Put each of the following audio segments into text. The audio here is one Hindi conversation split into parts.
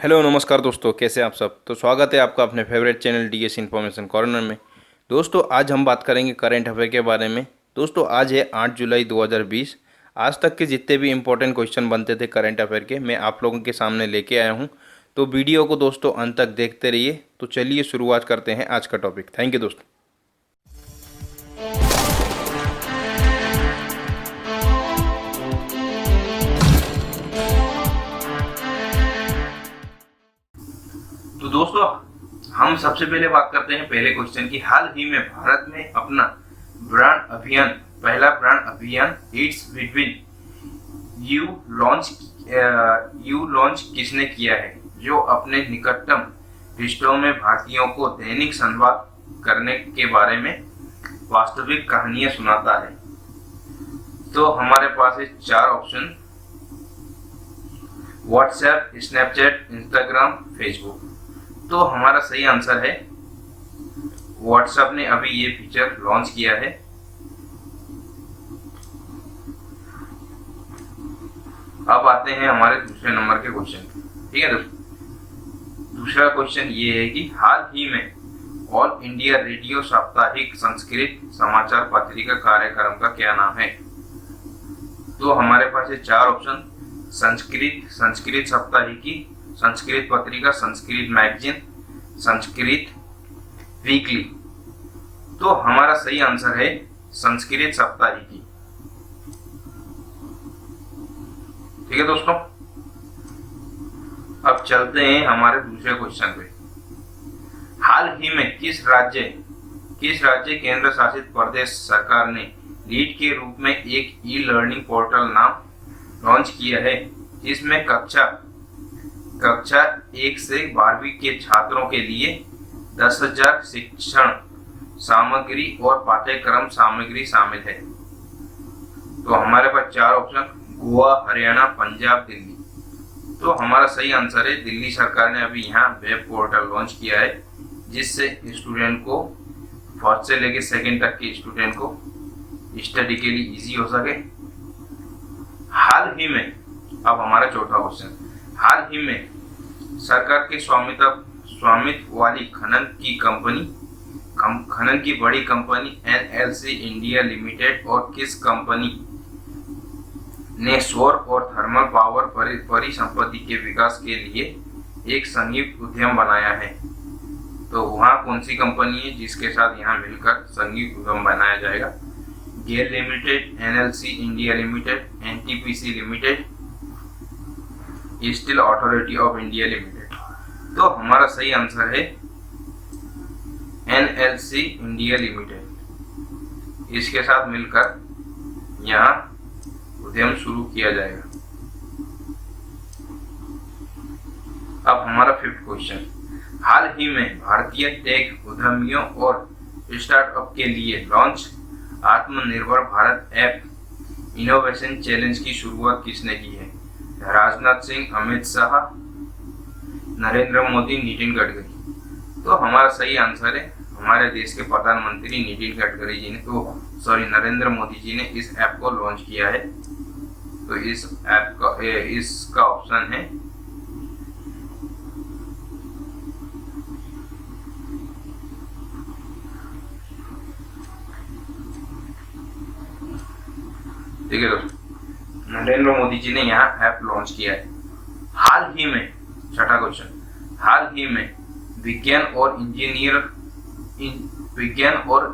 हेलो नमस्कार दोस्तों, कैसे हैं आप सब। तो स्वागत है आपका अपने favourite channel DS information corner में। दोस्तों आज हम बात करेंगे करंट अफेयर के बारे में। दोस्तों आज है 8 जुलाई 2020। आज तक के जितने भी इम्पोर्टेंट क्वेश्चन बनते थे करंट अफेयर के, मैं आप लोगों के सामने लेके आया हूं। तो वीडियो को दोस्तों अंत तक देखते रहिए। तो चलिए शुरुआत करते हैं आज का टॉपिक। थैंक यू दोस्तों। तो दोस्तों हम सबसे पहले बात करते हैं पहले क्वेश्चन की। हाल ही में भारत में अपना पहला ब्रांड अभियान इट्स बिटवीन यू लॉन्च किसने किया है, जो अपने निकटतम रिश्तों में भारतीयों को दैनिक संवाद करने के बारे में वास्तविक कहानियां सुनाता है। तो हमारे पास है 4 option: WhatsApp, Snapchat, Instagram, Facebook. तो हमारा सही आंसर है व्हाट्सएप ने अभी ये फीचर लॉन्च किया है। अब आते हैं हमारे दूसरे नंबर के क्वेश्चन। ठीक है दोस्तों, दूसरा क्वेश्चन ये है कि हाल ही में ऑल इंडिया रेडियो साप्ताहिक संस्कृत समाचार पत्रिका कार्यक्रम का क्या नाम है। तो हमारे पास है 4 ऑप्शन: संस्कृत साप्ताहिकी, संस्कृत पत्रिका, संस्कृत मैगजीन, संस्कृत वीकली। तो हमारा सही आंसर है संस्कृत साप्ताहिकी। ठीक है दोस्तों, अब चलते हैं हमारे दूसरे क्वेश्चन पे। हाल ही में किस राज्य केंद्र शासित प्रदेश सरकार ने लीड के रूप में एक ई लर्निंग पोर्टल नाम लॉन्च किया है, जिसमें कक्षा 1 से 12वीं के छात्रों के लिए 10,000 शिक्षण सामग्री और पाठ्यक्रम सामग्री शामिल है। तो हमारे पास 4 ऑप्शन: गोवा, हरियाणा, पंजाब, दिल्ली। तो हमारा सही आंसर है दिल्ली सरकार ने अभी यहाँ वेब पोर्टल लॉन्च किया है, जिससे स्टूडेंट को फर्स्ट से लेकर सेकेंड तक के स्टूडेंट को स्टडी के लिए इजी हो सके। हाल ही में, अब हमारा चौथा क्वेश्चन, हाल ही में सरकार के स्वामित्व वाली खनन की बड़ी कंपनी एनएलसी इंडिया लिमिटेड और किस कंपनी ने सौर और थर्मल पावर परिसंपत्ति के विकास के लिए एक संयुक्त उद्यम बनाया है। तो वहाँ कौन सी कंपनी है जिसके साथ यहाँ मिलकर संयुक्त उद्यम बनाया जाएगा? GAIL limited, NLC India limited, NTPC limited, steel authority of India limited. तो हमारा सही आंसर है एनएलसी इंडिया लिमिटेड। इसके साथ मिलकर यहाँ उद्यम शुरू किया जाएगा। अब हमारा 5th क्वेश्चन, हाल ही में भारतीय टेक उद्यमियों और स्टार्टअप के लिए लॉन्च आत्मनिर्भर भारत ऐप इनोवेशन चैलेंज की शुरुआत किसने की है? राजनाथ सिंह, अमित शाह, नरेंद्र मोदी, नितिन गडकरी। तो हमारा सही आंसर है हमारे देश के प्रधानमंत्री नितिन गडकरी जी ने नरेंद्र मोदी जी ने इस ऐप को लॉन्च किया है। तो इस ऐप का इसका ऑप्शन है ठीक है दोस्तों, नरेंद्र मोदी जी ने यहाँ ऐप लॉन्च किया है। हाल ही में, छठा क्वेश्चन, हाल ही में विज्ञान और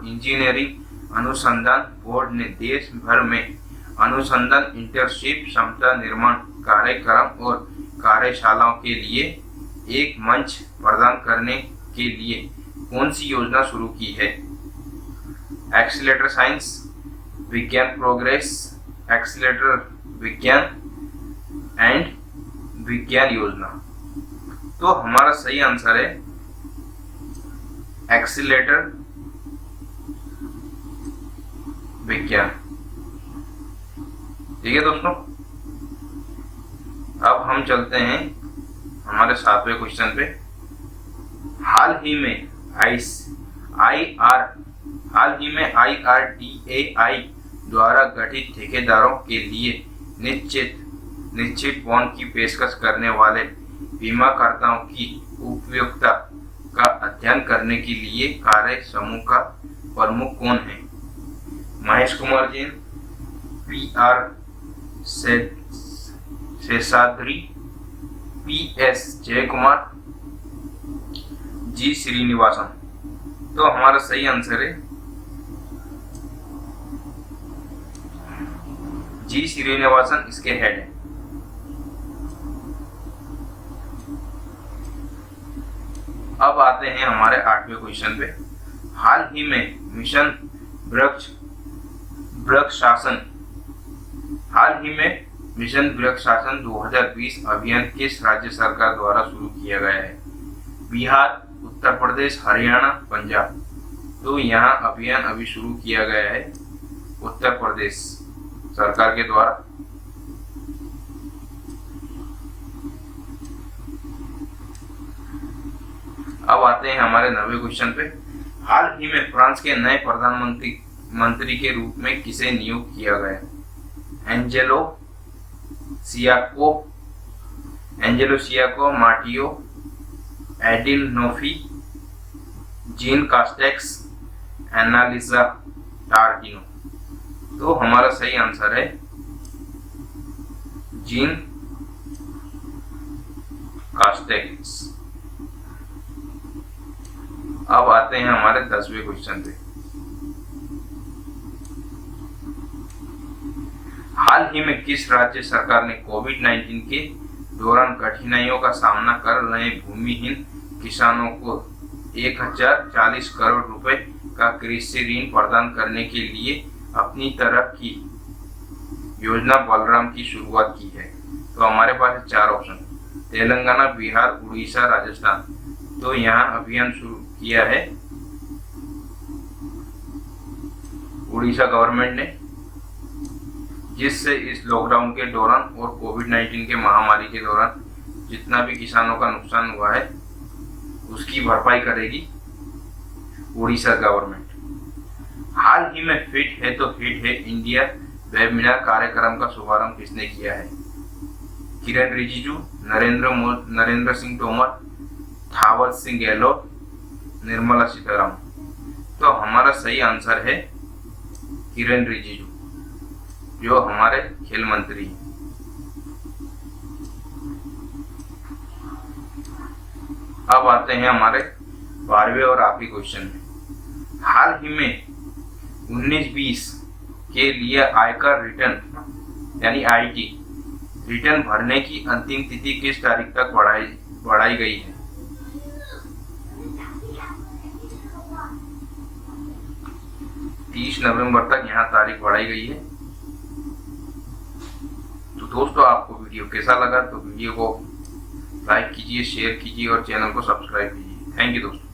इंजीनियरिंग अनुसंधान बोर्ड ने देश भर में अनुसंधान इंटर्नशिप क्षमता निर्माण कार्यक्रम और कार्यशालाओं के लिए एक मंच प्रदान करने के लिए कौन सी योजना शुरू की है? एक्सीलरेटर साइंस, विज्ञान प्रोग्रेस, एक्सीलरेटर विज्ञान एंड विज्ञान योजना। तो हमारा सही आंसर है एक्सीलरेटर विज्ञान। ठीक है दोस्तों, अब हम चलते हैं हमारे 7वें क्वेश्चन पे। हाल ही में IRDAI द्वारा गठित ठेकेदारों के लिए निश्चित बॉन्ड की पेशकश करने वाले बीमाकर्ताओं की उपयुक्तता का अध्ययन करने के लिए कार्य समूह का प्रमुख कौन है? Mahesh Kumar Jain, PR Seshadri, PS Jaikumar, G Srinivasan. तो हमारा सही आंसर है G श्रीनिवासन इसके हेड है। अब आते हैं हमारे 8वें क्वेश्चन पे। हाल ही में मिशन वृक्ष शासन 2020 अभियान किस राज्य सरकार द्वारा शुरू किया गया है? बिहार, उत्तर प्रदेश, हरियाणा, पंजाब। तो यहाँ अभियान अभी शुरू किया गया है उत्तर प्रदेश सरकार के द्वारा। अब आते हैं हमारे 9वें क्वेश्चन पे। हाल ही में फ्रांस के नए प्रधानमंत्री के रूप में किसे नियुक्त किया गया? Angelo Ciocca, Matteo Adinolfi, Jean Castex, Annalisa Tardino. तो हमारा सही आंसर है जीन कास्टेक्स। अब आते हैं हमारे 10वें क्वेश्चन पे। हाल ही में किस राज्य सरकार ने कोविड-19 के दौरान कठिनाइयों का सामना कर रहे भूमिहीन किसानों को 1040 करोड़ रुपए का कृषि ऋण प्रदान करने के लिए अपनी तरफ की योजना बलराम की शुरुआत की है? तो हमारे पास है 4 ऑप्शन: तेलंगाना, बिहार, उड़ीसा, राजस्थान। तो यहाँ अभियान शुरू किया है उड़ीसा गवर्नमेंट ने, जिससे इस लॉकडाउन के दौरान और कोविड-19 के महामारी के दौरान जितना भी किसानों का नुकसान हुआ है उसकी भरपाई करेगी उड़ीसा गवर्नमेंट। हाल ही में फिट है तो हिट है इंडिया वेबिनार कार्यक्रम का शुभारंभ किसने किया है? किरण रिजिजू, नरेंद्र सिंह तोमर, थावर सिंह गहलोत, निर्मला सीतारमण। तो हमारा सही आंसर है किरण रिजिजू, जो हमारे खेल मंत्री हैं। अब आते हैं हमारे 12वें और आखिरी क्वेश्चन में। हाल ही में 19-20 के लिए आयकर रिटर्न यानी IT रिटर्न भरने की अंतिम तिथि किस तारीख तक बढ़ाई गई है? 30 नवंबर तक यहाँ तारीख बढ़ाई गई है। तो दोस्तों, आपको वीडियो कैसा लगा? तो वीडियो को लाइक कीजिए, शेयर कीजिए और चैनल को सब्सक्राइब कीजिए। थैंक यू दोस्तों।